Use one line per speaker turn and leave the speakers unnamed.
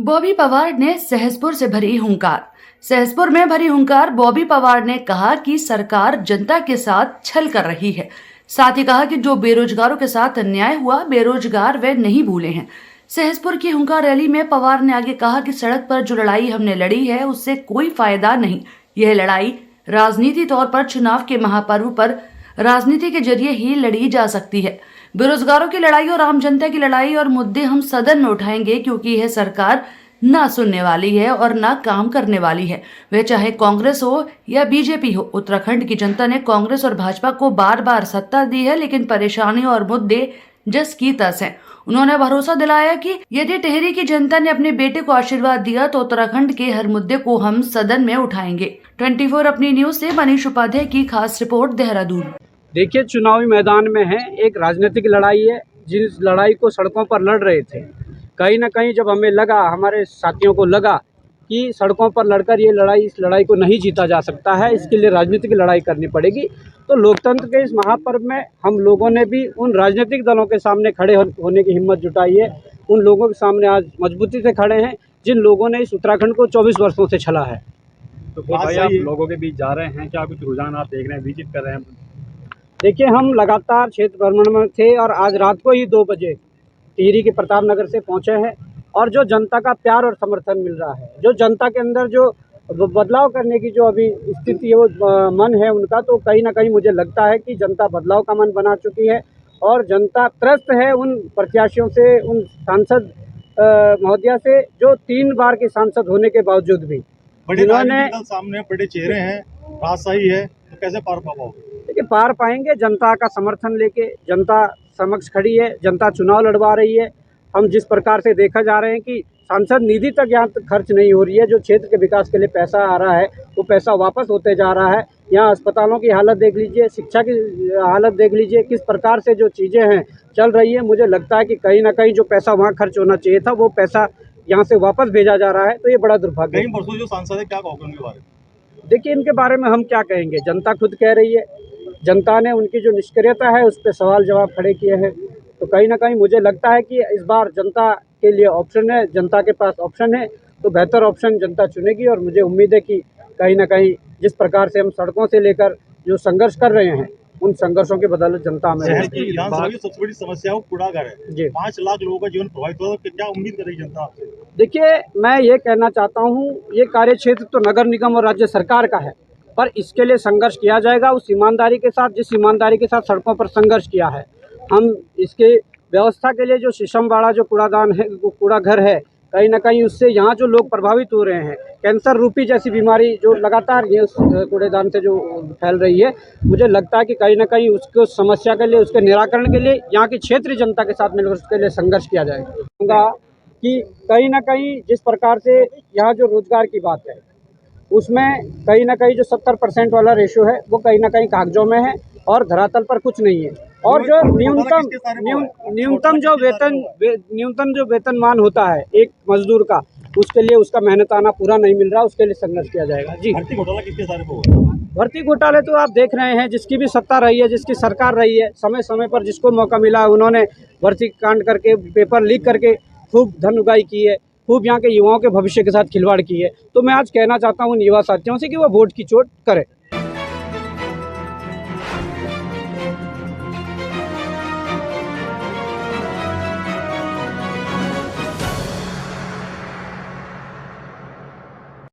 बॉबी पवार ने सहसपुर से भरी हुंकार। सहसपुर में भरी हुंकार बॉबी पवार ने कहा कि सरकार जनता के साथ छल कर रही है। साथ ही कहा कि जो बेरोजगारों के साथ अन्याय हुआ, बेरोजगार वे नहीं भूले हैं। सहसपुर की हुंकार रैली में पवार ने आगे कहा कि सड़क पर जो लड़ाई हमने लड़ी है उससे कोई फायदा नहीं। यह लड़ाई राजनीति तौर पर चुनाव के महापर्व पर राजनीति के जरिए ही लड़ी जा सकती है। बेरोजगारों की लड़ाई और आम जनता की लड़ाई और मुद्दे हम सदन में उठाएंगे, क्योंकि यह सरकार ना सुनने वाली है और ना काम करने वाली है। वह चाहे कांग्रेस हो या बीजेपी हो। उत्तराखंड की जनता ने कांग्रेस और भाजपा को बार बार सत्ता दी है, लेकिन परेशानी और मुद्दे जस की तस हैं। उन्होंने भरोसा दिलाया कि यदि टिहरी की जनता ने अपने बेटे को आशीर्वाद दिया तो उत्तराखंड के हर मुद्दे को हम सदन में उठाएंगे। 24 अपनी न्यूज से मनीष उपाध्याय की खास रिपोर्ट, देहरादून।
देखिए, चुनावी मैदान में है, एक राजनीतिक लड़ाई है। जिस लड़ाई को सड़कों पर लड़ रहे थे, कहीं ना कहीं जब हमें लगा, हमारे साथियों को लगा कि सड़कों पर लड़कर इस लड़ाई को नहीं जीता जा सकता है, इसके लिए राजनीतिक लड़ाई करनी पड़ेगी। तो लोकतंत्र के इस महापर्व में हम लोगों ने भी उन राजनीतिक दलों के सामने खड़े होने की हिम्मत जुटाई है। उन लोगों के सामने आज मजबूती से खड़े हैं जिन लोगों ने इस उत्तराखंड को 24 वर्षों से छला है।
तो भाई, आप लोगों के बीच जा रहे हैं, क्या कुछ रुझान आप देख रहे हैं, विजिट कर रहे हैं?
देखिए, हम लगातार क्षेत्र भ्रमण में थे और आज रात को ही 2 बजे टिहरी के प्रताप नगर से पहुंचे हैं। और जो जनता का प्यार और समर्थन मिल रहा है, जो जनता के अंदर जो बदलाव करने की जो अभी स्थिति है, वो मन है उनका, तो कहीं ना कहीं मुझे लगता है कि जनता बदलाव का मन बना चुकी है और जनता त्रस्त है उन प्रत्याशियों से, उन सांसद महोदया से जो 3 बार के सांसद होने के बावजूद भी
जिन्होंने सामने बड़े चेहरे हैं, राजशाही है, तो कैसे पार पाओगे?
देखिए, पार पाएंगे। जनता का समर्थन लेके जनता समक्ष खड़ी है, जनता चुनाव लड़वा रही है। हम जिस प्रकार से देखा जा रहे हैं कि सांसद निधि तक यहाँ तक खर्च नहीं हो रही है, जो क्षेत्र के विकास के लिए पैसा आ रहा है वो पैसा वापस होते जा रहा है। यहाँ अस्पतालों की हालत देख लीजिए, शिक्षा की हालत देख लीजिए, किस प्रकार से जो चीज़ें हैं चल रही है। मुझे लगता है कि कहीं ना कहीं जो पैसा वहाँ खर्च होना चाहिए था, वो पैसा यहाँ से वापस भेजा जा रहा है, तो ये बड़ा दुर्भाग्य है।
कई वर्षों जो सांसद है, क्या कहोगे उनके बारे में?
देखिए, इनके बारे में हम क्या कहेंगे, जनता खुद कह रही है। जनता ने उनकी जो निष्क्रियता है उस पर सवाल जवाब खड़े किए हैं। तो कहीं ना कहीं मुझे लगता है कि इस बार जनता के लिए ऑप्शन है, जनता के पास ऑप्शन है, तो बेहतर ऑप्शन जनता चुनेगी। और मुझे उम्मीद है कि कहीं ना कहीं जिस प्रकार से हम सड़कों से लेकर जो संघर्ष कर रहे हैं, उन संघर्षों के बदौलत जनता में
विधानसभा की सबसे बड़ी समस्या कूड़ाघर है जी। 5 लाख लोगों का जीवन प्रभावित हुआ, तो क्या उम्मीद करेगी जनता आपसे?
देखिए, मैं ये कहना चाहता हूँ, ये कार्य क्षेत्र तो नगर निगम और राज्य सरकार का है, पर इसके लिए संघर्ष किया जाएगा उस ईमानदारी के साथ, जिस ईमानदारी के साथ सड़कों पर संघर्ष किया है। हम इसके व्यवस्था के लिए जो शीशमबाड़ा जो कूड़ादान है, कूड़ा घर है, कहीं ना कहीं उससे यहाँ जो लोग प्रभावित हो रहे हैं, कैंसर रूपी जैसी बीमारी जो लगातार ये उस कूड़ेदान से जो फैल रही है, मुझे लगता है कि कहीं ना कहीं उसको समस्या के लिए, उसके निराकरण के लिए यहाँ की क्षेत्रीय जनता के साथ मिलकर उसके लिए संघर्ष किया जाएगा। कि कहीं ना कहीं जिस प्रकार से यहाँ जो रोजगार की बात है, उसमें कहीं ना कहीं जो 70% वाला रेशो है वो कहीं ना कहीं कागजों में है और धरातल पर कुछ नहीं है। और जो न्यूनतम जो वेतनमान होता है एक मजदूर का, उसके लिए उसका मेहनताना पूरा नहीं मिल रहा, उसके लिए संघर्ष किया जाएगा जी।
भर्ती घोटाला किसके सारे पे हुआ?
भर्ती घोटाले तो आप देख रहे हैं, जिसकी भी सत्ता रही है, जिसकी सरकार रही है, समय समय पर जिसको मौका मिला उन्होंने भर्ती कांड करके, पेपर लीक करके खूब धन उगाई की है, खूब यहाँ के युवाओं के भविष्य के साथ खिलवाड़ की है। तो मैं आज कहना चाहता हूँ उन युवा साथियों से कि वो वोट की चोट करें।